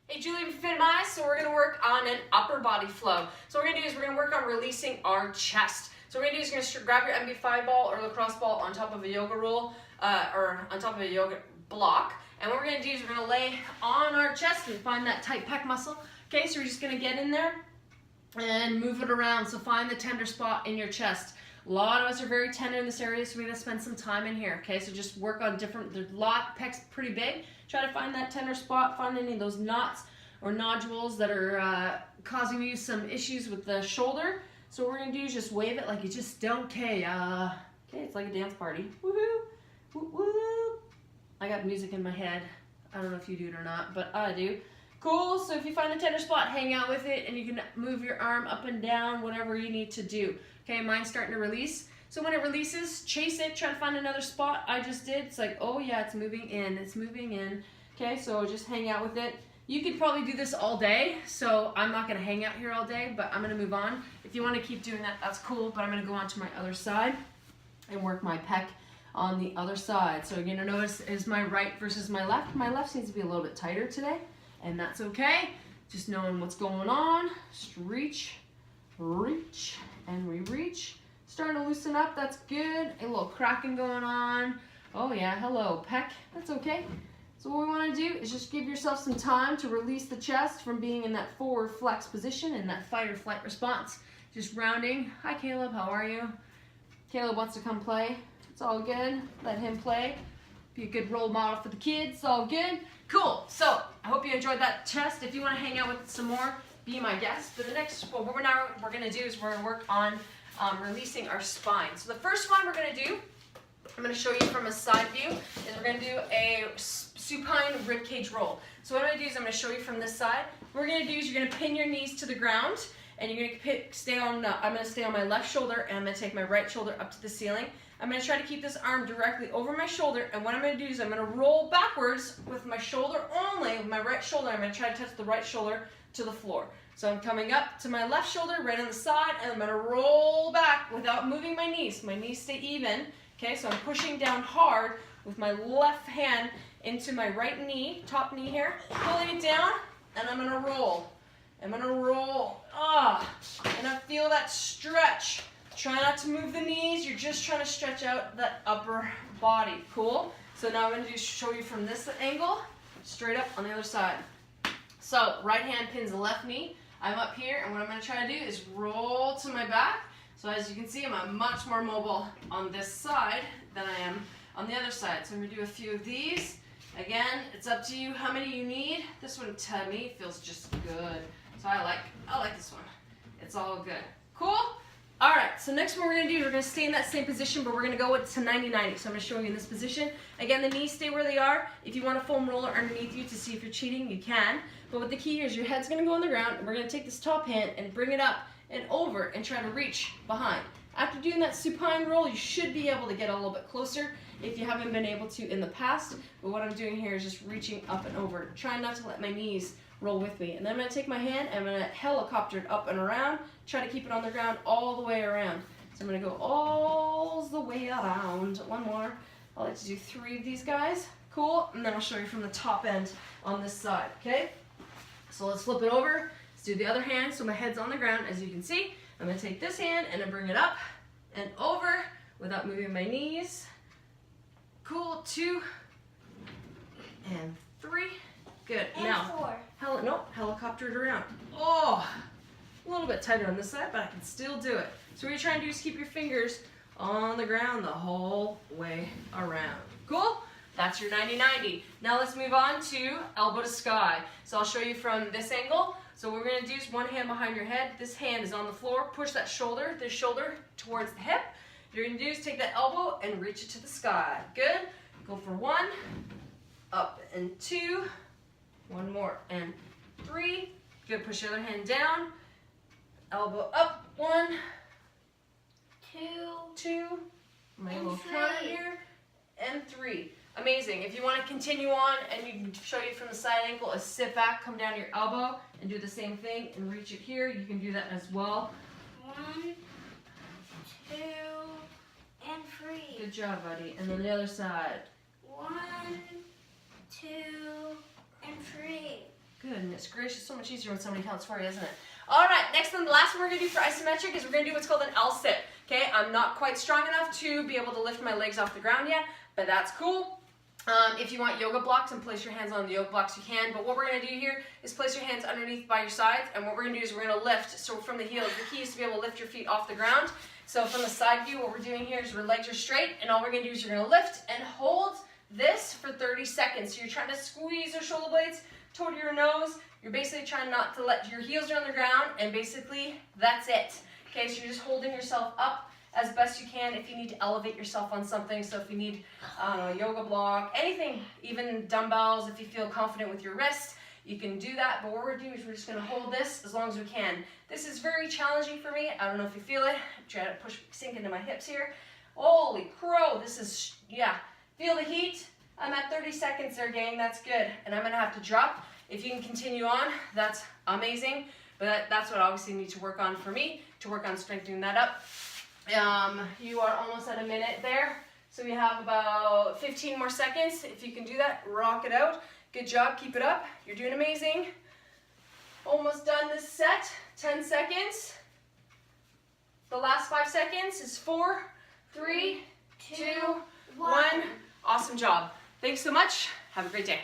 Hey Julie, fit my eyes. So we're gonna work on an upper body flow. So what we're gonna do is we're gonna work on releasing our chest. So what we're gonna do is you're gonna grab your MB5 ball or lacrosse ball on top of a yoga roll or on top of a yoga block. And what we're gonna do is we're gonna lay on our chest and find that tight pec muscle. Okay, so we're just gonna get in there and move it around. So find the tender spot in your chest. A lot of us are very tender in this area, so we're gonna spend some time in here. Okay, so just work on different, there's a lot, pec's pretty big. Try to find that tender spot, find any of those knots or nodules that are causing you some issues with the shoulder. So what we're gonna do is just wave it like you just don't care. Okay, it's like a dance party. Woohoo! Woo woo! I got music in my head. I don't know if you do it or not, but I do. Cool, so if you find the tender spot, hang out with it and you can move your arm up and down, whatever you need to do. Okay, mine's starting to release. So when it releases, chase it, try to find another spot. I just did. It's like, oh yeah, it's moving in, it's moving in. Okay, so just hang out with it. You could probably do this all day, so I'm not gonna hang out here all day, but I'm gonna move on. If you wanna keep doing that, that's cool, but I'm gonna go on to my other side and work my pec on the other side. So you're gonna notice is my right versus my left. My left seems to be a little bit tighter today, and that's okay. Just knowing what's going on. Just reach, reach, and we reach. Starting to loosen up, that's good. A little cracking going on. Oh yeah, hello, pec, that's okay. So what we wanna do is just give yourself some time to release the chest from being in that forward flex position and that fight or flight response. Just rounding. Hi Caleb, how are you? Caleb wants to come play. It's all good, let him play. Be a good role model for the kids, it's all good. Cool, so I hope you enjoyed that chest. If you wanna hang out with it some more, be my guest. But the next, what we're gonna do is we're gonna work on releasing our spine. So the first one we're gonna do, I'm gonna show you from a side view, is we're gonna do a supine ribcage roll. So what I'm gonna do is I'm gonna show you from this side. What we're gonna do is you're gonna pin your knees to the ground and you're gonna I'm gonna stay on my left shoulder and I'm gonna take my right shoulder up to the ceiling. I'm gonna try to keep this arm directly over my shoulder, and what I'm gonna do is I'm gonna roll backwards with my shoulder only, with my right shoulder. I'm gonna try to touch the right shoulder to the floor. So I'm coming up to my left shoulder, right on the side, and I'm gonna roll back without moving my knees. My knees stay even. Okay, so I'm pushing down hard with my left hand into my right knee, top knee here, pulling it down, and I'm gonna roll. I'm gonna roll, and I feel that stretch. Try not to move the knees, you're just trying to stretch out that upper body, cool? So now I'm gonna show you from this angle, straight up on the other side. So right hand pins the left knee, I'm up here, and what I'm gonna try to do is roll to my back. So as you can see, I'm much more mobile on this side than I am on the other side. So I'm gonna do a few of these. Again, it's up to you how many you need. This one to me feels just good. So I like this one. It's all good. Cool? All right, so next one we're gonna do, we're gonna stay in that same position, but we're gonna go to 90-90. So I'm gonna show you in this position. Again, the knees stay where they are. If you want a foam roller underneath you to see if you're cheating, you can. But what the key is, your head's gonna go on the ground, and we're gonna take this top hand and bring it up and over and try to reach behind. After doing that supine roll, you should be able to get a little bit closer if you haven't been able to in the past. But what I'm doing here is just reaching up and over, trying not to let my knees roll with me. And then I'm gonna take my hand and I'm gonna helicopter it up and around, try to keep it on the ground all the way around. So I'm gonna go all the way around. One more. I like to do 3 of these guys. Cool, and then I'll show you from the top end on this side, okay? So let's flip it over. Let's do the other hand so my head's on the ground. As you can see, I'm gonna take this hand and I bring it up and over without moving my knees. Cool, 2 and 3. Good. And now, 4. Helicopter it around. Oh, a little bit tighter on this side, but I can still do it. So what you're trying to do is keep your fingers on the ground the whole way around. Cool? That's your 90-90. Now let's move on to elbow to sky. So I'll show you from this angle. So what we're gonna do is one hand behind your head. This hand is on the floor. Push that shoulder, this shoulder towards the hip. What you're gonna do is take that elbow and reach it to the sky. Good. Go for 1, up and 2. 1 more and 3. Good. Push the other hand down. Elbow up. 1, 2. My little counter here. And 3. Amazing. If you want to continue on and you can show you from the side angle, is sit back, come down your elbow, and do the same thing and reach it here. You can do that as well. 1, 2, and 3. Good job, buddy. And then the other side. 1, 2, and 3. Goodness gracious, so much easier when somebody counts for you, isn't it? All right, next one, the last one we're gonna do for isometric is we're gonna do what's called an L-sit. Okay, I'm not quite strong enough to be able to lift my legs off the ground yet, but that's cool. If you want yoga blocks and place your hands on the yoga blocks, you can. But what we're gonna do here is place your hands underneath by your sides, and what we're gonna do is we're gonna lift. So from the heels, the key is to be able to lift your feet off the ground. So from the side view, what we're doing here is our legs are straight, and all we're gonna do is you're gonna lift and hold this for 30 seconds. So you're trying to squeeze your shoulder blades, toe to your nose. You're basically trying not to let your heels are on the ground, and basically that's it. Okay, so you're just holding yourself up as best you can. If you need to elevate yourself on something, so if you need a yoga block, anything, even dumbbells, if you feel confident with your wrist, you can do that. But what we're doing is we're just gonna hold this as long as we can. This is very challenging for me. I don't know if you feel it. I'm trying to sink into my hips here. Holy crow, this is, yeah. Feel the heat? I'm at 30 seconds there, gang, that's good. And I'm gonna have to drop. If you can continue on, that's amazing. But that's what obviously you need to work on for me, to work on strengthening that up. You are almost at a minute there. So we have about 15 more seconds. If you can do that, rock it out. Good job, keep it up. You're doing amazing. Almost done this set, 10 seconds. The last 5 seconds is 4, 3, 2, 1. Awesome job. Thanks so much. Have a great day.